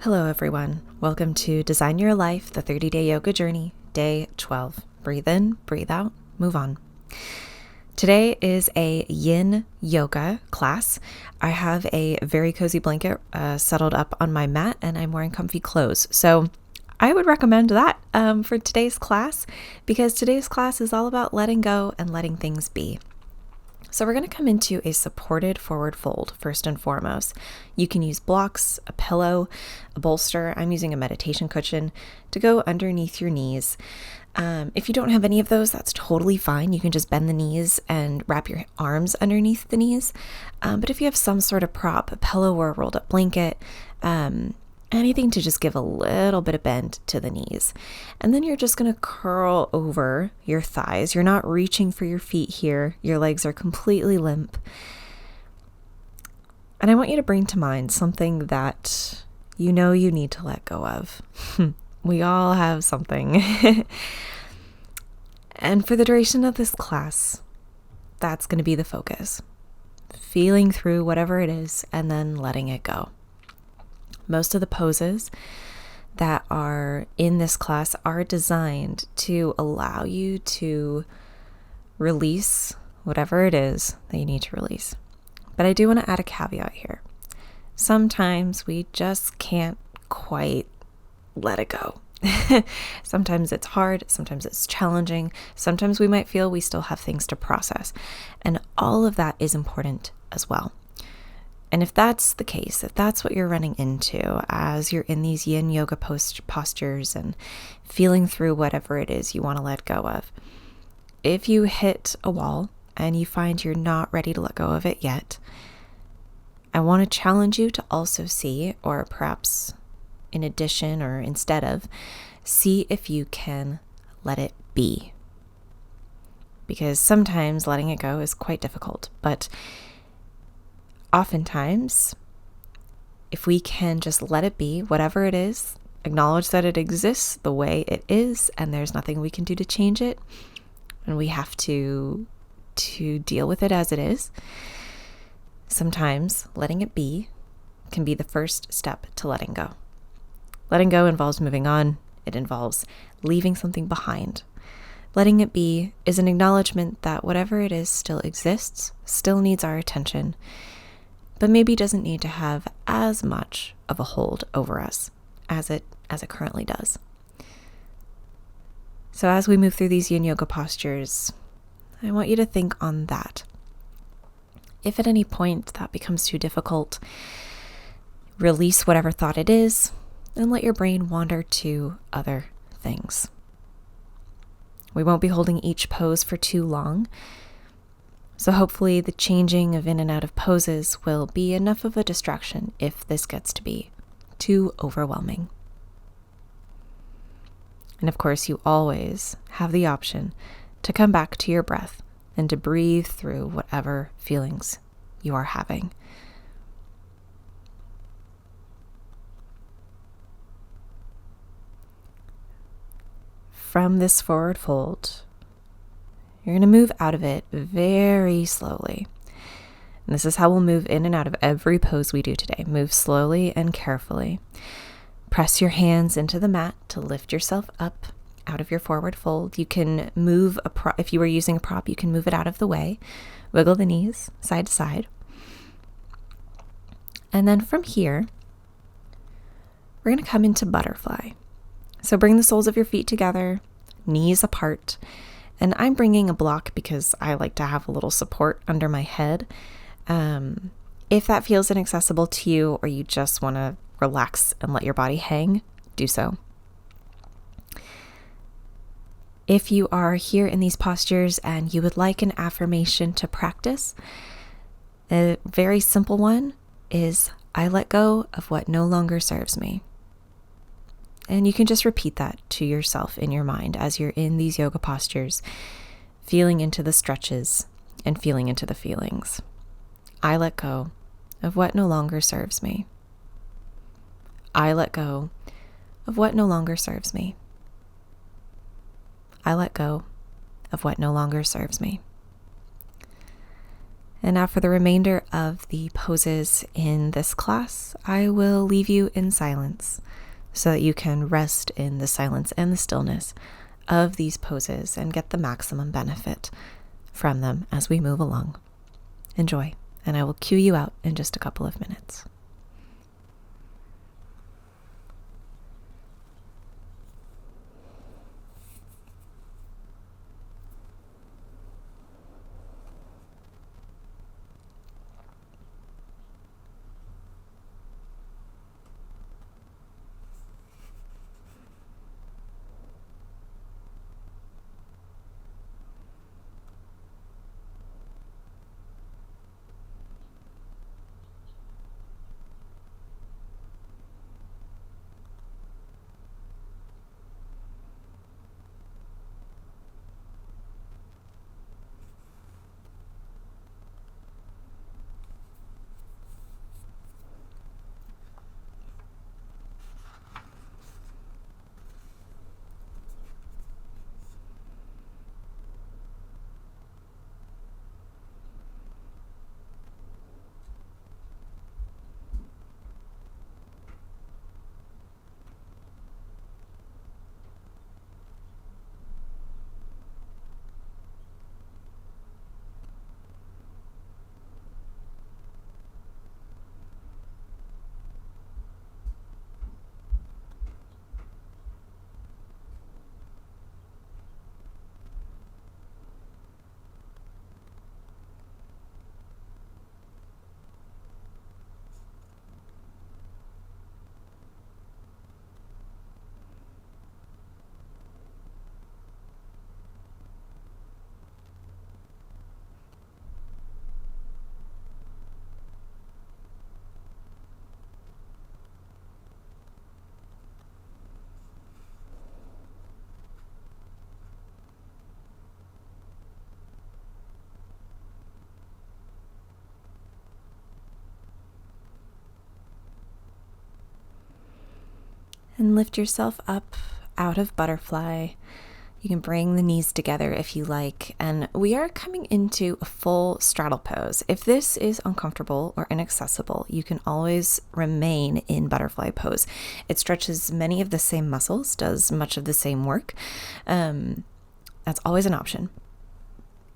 Hello, everyone. Welcome to Design Your Life, the 30-Day Yoga Journey, Day 12. Breathe in, breathe out, move on. Today is a YIN yoga class. I have a very cozy blanket settled up on my mat, and I'm wearing comfy clothes. So I would recommend that for today's class, because today's class is all about letting go and letting things be. So we're going to come into a supported forward fold first and foremost. You can use blocks, a pillow, a bolster. I'm using a meditation cushion to go underneath your knees. If you don't have any of those, that's totally fine. You can just bend the knees and wrap your arms underneath the knees. But if you have some sort of prop, a pillow or a rolled up blanket, anything to just give a little bit of bend to the knees. And then you're just going to curl over your thighs. You're not reaching for your feet here. Your legs are completely limp. And I want you to bring to mind something that you know you need to let go of. We all have something. And for the duration of this class, that's going to be the focus. Feeling through whatever it is and then letting it go. Most of the poses that are in this class are designed to allow you to release whatever it is that you need to release. But I do want to add a caveat here. Sometimes we just can't quite let it go. Sometimes it's hard, sometimes it's challenging, sometimes we might feel we still have things to process. And all of that is important as well. And if that's the case, if that's what you're running into as you're in these yin yoga postures and feeling through whatever it is you want to let go of, if you hit a wall and you find you're not ready to let go of it yet, I want to challenge you to also see, or perhaps in addition or instead of, see if you can let it be. Because sometimes letting it go is quite difficult, but oftentimes, if we can just let it be, whatever it is, acknowledge that it exists the way it is, and there's nothing we can do to change it, and we have to deal with it as it is. Sometimes letting it be can be the first step to letting go. Letting go involves moving on. It involves leaving something behind. Letting it be is an acknowledgement that whatever it is still exists, still needs our attention, but maybe doesn't need to have as much of a hold over us as it currently does. So as we move through these yin yoga postures, I want you to think on that. If at any point that becomes too difficult, release whatever thought it is and let your brain wander to other things. We won't be holding each pose for too long. So hopefully the changing of in and out of poses will be enough of a distraction if this gets to be too overwhelming. And of course, you always have the option to come back to your breath and to breathe through whatever feelings you are having. From this forward fold, you're going to move out of it very slowly. And this is how we'll move in and out of every pose we do today. Move slowly and carefully. Press your hands into the mat to lift yourself up out of your forward fold. You can move if you were using a prop, you can move it out of the way. Wiggle the knees side to side. And then from here, we're going to come into butterfly. So bring the soles of your feet together, knees apart. And I'm bringing a block because I like to have a little support under my head. If that feels inaccessible to you, or you just want to relax and let your body hang, do so. If you are here in these postures and you would like an affirmation to practice, a very simple one is, I let go of what no longer serves me. And you can just repeat that to yourself in your mind as you're in these yoga postures, feeling into the stretches and feeling into the feelings. I let go of what no longer serves me. I let go of what no longer serves me. I let go of what no longer serves me. And now for the remainder of the poses in this class, I will leave you in silence so that you can rest in the silence and the stillness of these poses and get the maximum benefit from them as we move along. Enjoy, and I will cue you out in just a couple of minutes. And lift yourself up out of butterfly. You can bring the knees together if you like. And we are coming into a full straddle pose. If this is uncomfortable or inaccessible, you can always remain in butterfly pose. It stretches many of the same muscles, does much of the same work. That's always an option.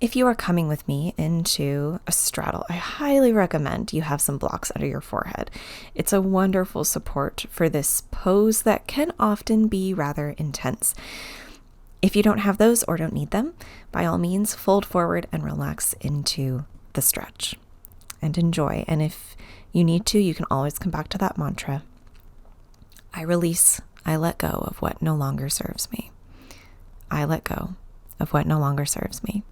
If you are coming with me into a straddle, I highly recommend you have some blocks under your forehead. It's a wonderful support for this pose that can often be rather intense. If you don't have those or don't need them, by all means, fold forward and relax into the stretch and enjoy. And if you need to, you can always come back to that mantra. I release, I let go of what no longer serves me. I let go of what no longer serves me.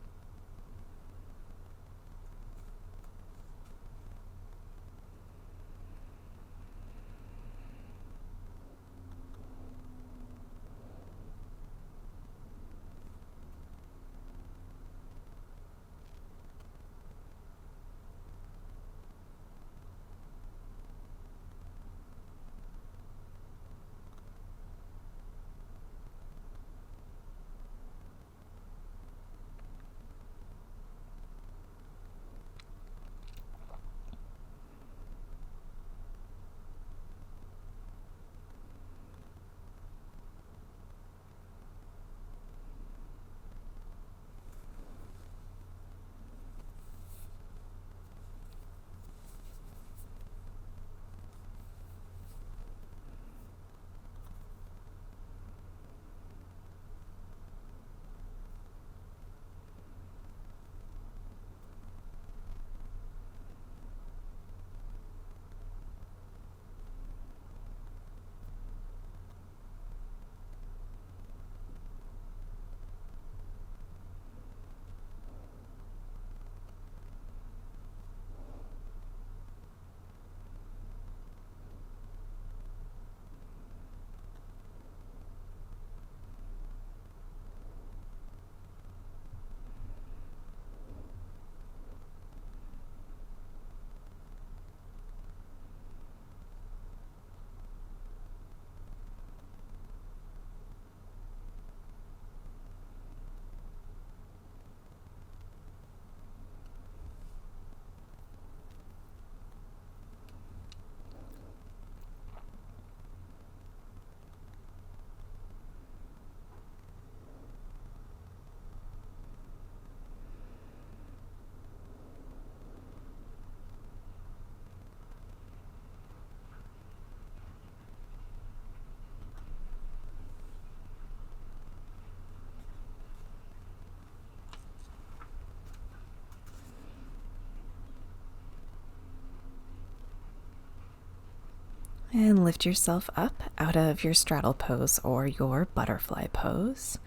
And lift yourself up out of your straddle pose or your butterfly pose.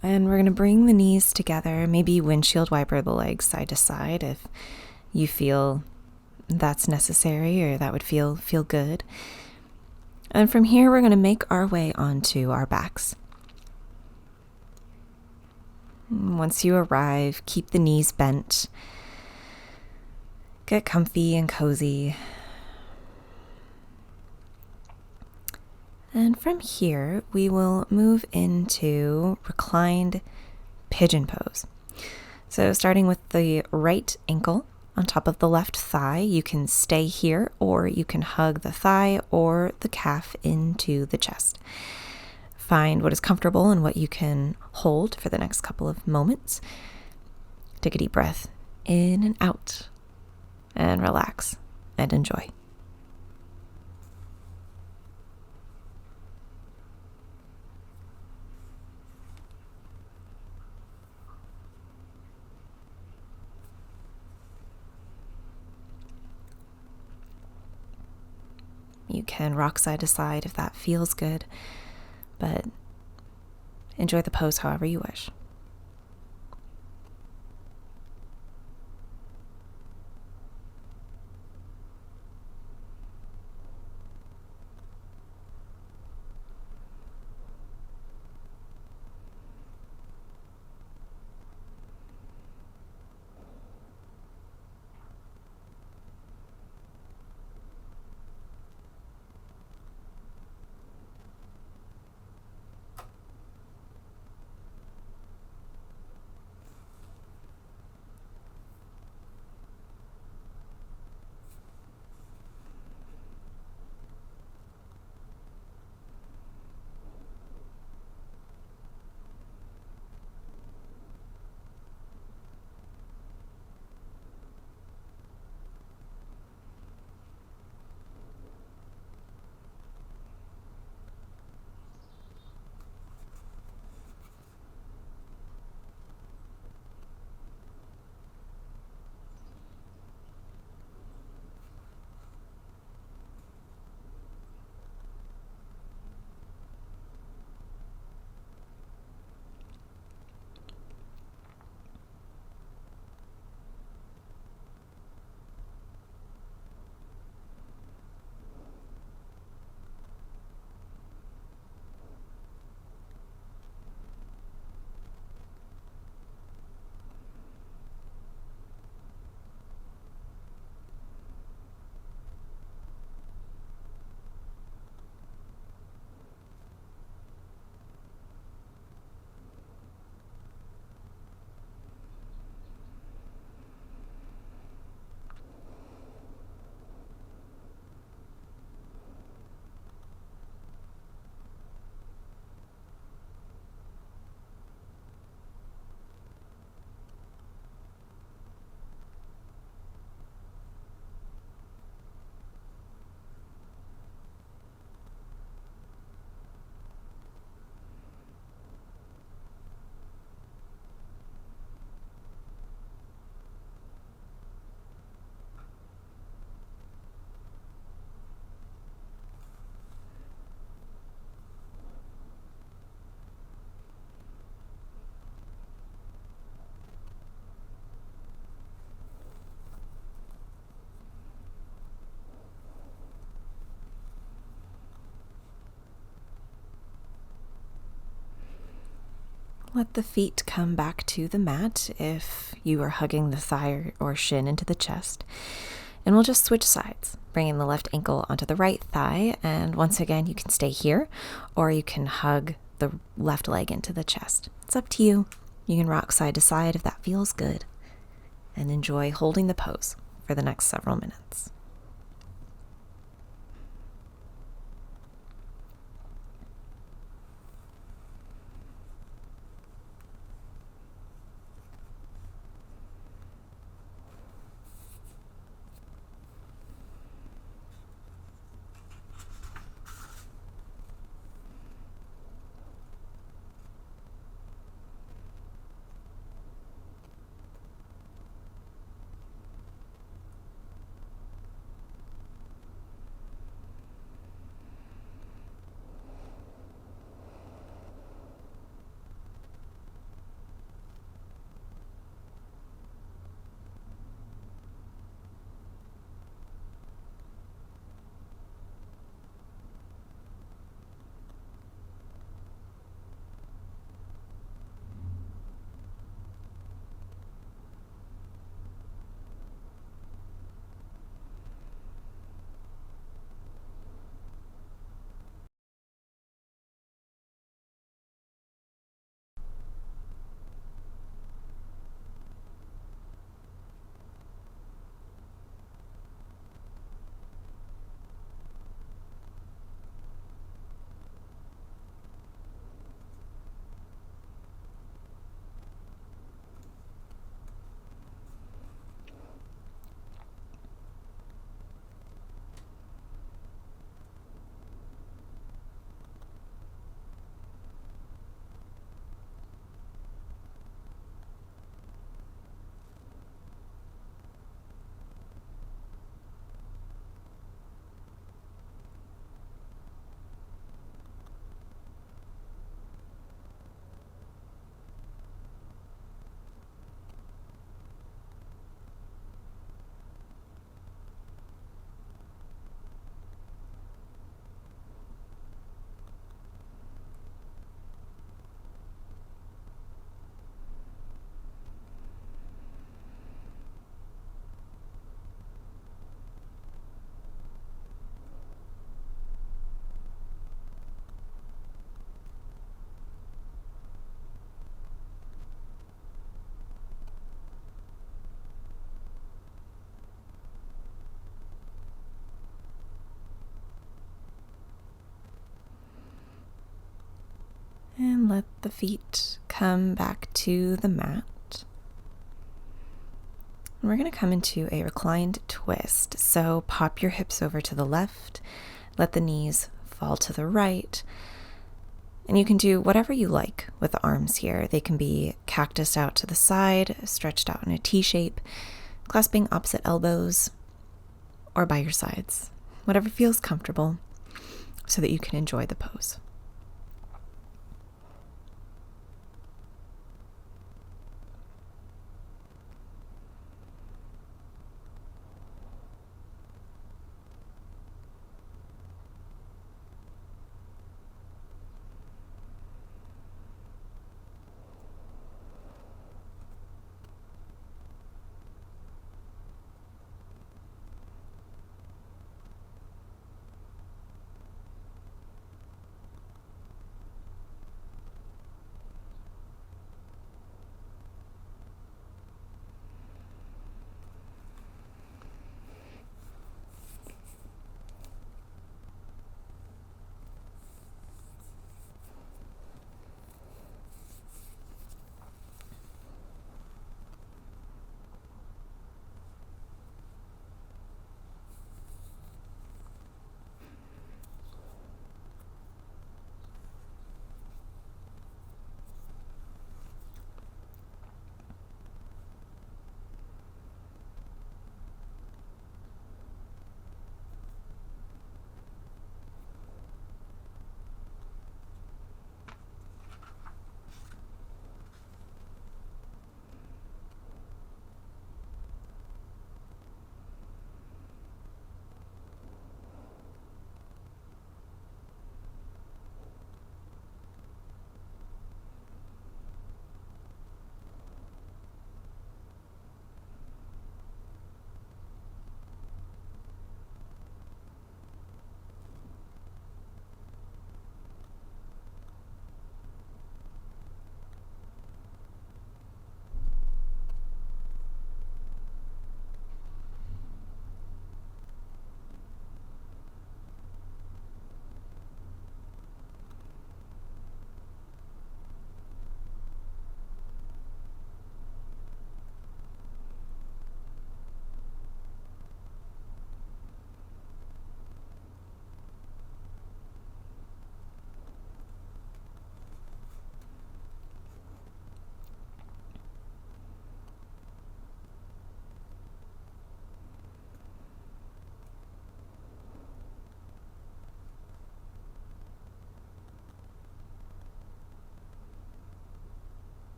And we're going to bring the knees together, maybe windshield wiper the legs side to side if you feel that's necessary or that would feel good. And from here, we're going to make our way onto our backs. Once you arrive, keep the knees bent. Get comfy and cozy. And from here, we will move into reclined pigeon pose. So starting with the right ankle on top of the left thigh, you can stay here or you can hug the thigh or the calf into the chest. Find what is comfortable and what you can hold for the next couple of moments. Take a deep breath in and out and relax and enjoy. You can rock side to side if that feels good, but enjoy the pose however you wish. Let the feet come back to the mat if you are hugging the thigh or shin into the chest. And we'll just switch sides, bringing the left ankle onto the right thigh. And once again, you can stay here or you can hug the left leg into the chest. It's up to you. You can rock side to side if that feels good. And enjoy holding the pose for the next several minutes. And let the feet come back to the mat. And we're going to come into a reclined twist. So pop your hips over to the left, let the knees fall to the right. And you can do whatever you like with the arms here. They can be cactus out to the side, stretched out in a T shape, clasping opposite elbows, or by your sides. Whatever feels comfortable so that you can enjoy the pose.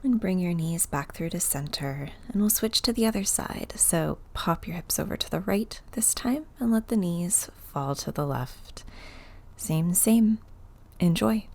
And bring your knees back through to center, and we'll switch to the other side. So pop your hips over to the right this time and let the knees fall to the left. Same. Enjoy.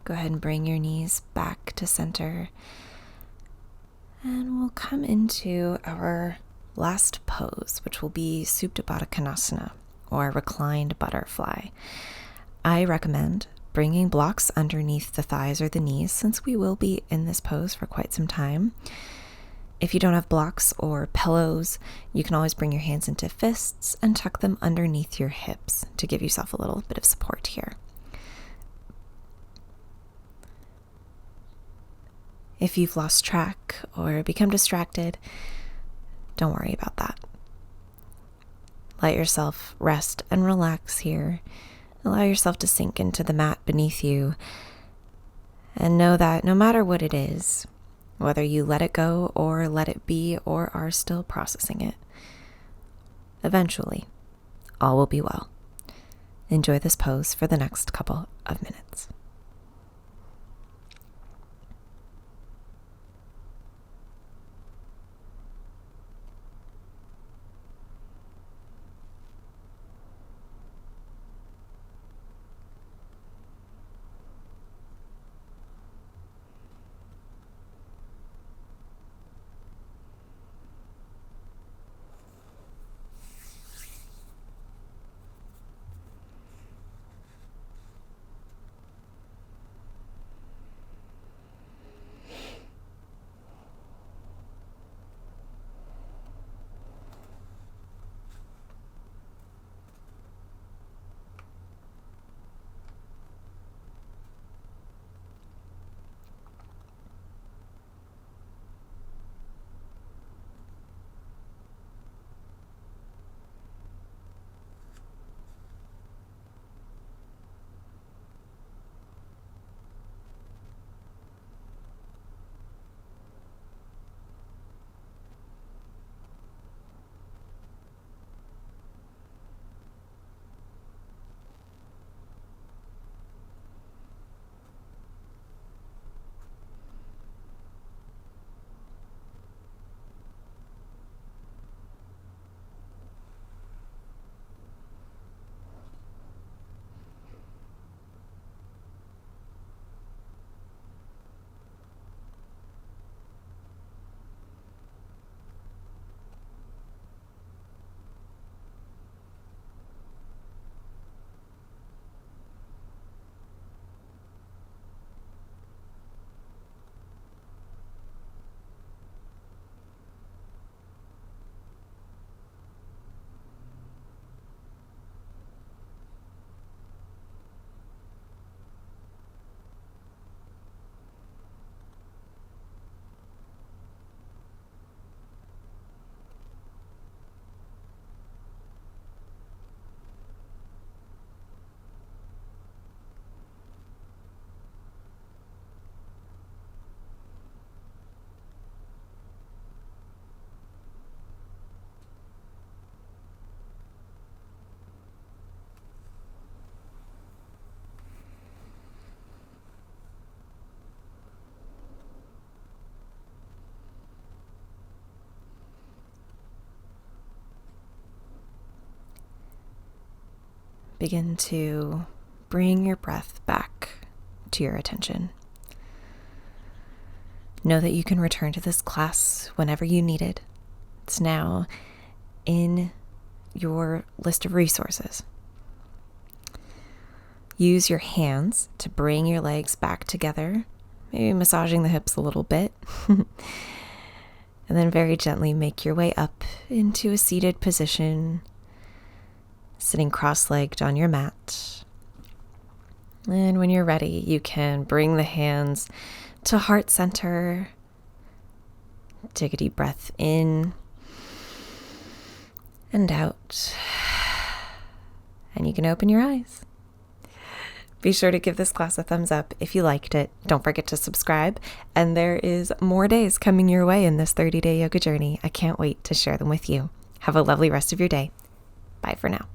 Go ahead and bring your knees back to center. And we'll come into our last pose, which will be Supta Baddha Konasana, or reclined butterfly. I recommend bringing blocks underneath the thighs or the knees, since we will be in this pose for quite some time. If you don't have blocks or pillows, you can always bring your hands into fists and tuck them underneath your hips to give yourself a little bit of support here. If you've lost track or become distracted, don't worry about that. Let yourself rest and relax here. Allow yourself to sink into the mat beneath you. And know that no matter what it is, whether you let it go or let it be or are still processing it, eventually, all will be well. Enjoy this pose for the next couple of minutes. Begin to bring your breath back to your attention. Know that you can return to this class whenever you need it. It's now in your list of resources. Use your hands to bring your legs back together, maybe massaging the hips a little bit. And then very gently make your way up into a seated position, sitting cross-legged on your mat. And when you're ready, you can bring the hands to heart center. Take a deep breath in and out. And you can open your eyes. Be sure to give this class a thumbs up if you liked it. Don't forget to subscribe. And there is more days coming your way in this 30-day yoga journey. I can't wait to share them with you. Have a lovely rest of your day. Bye for now.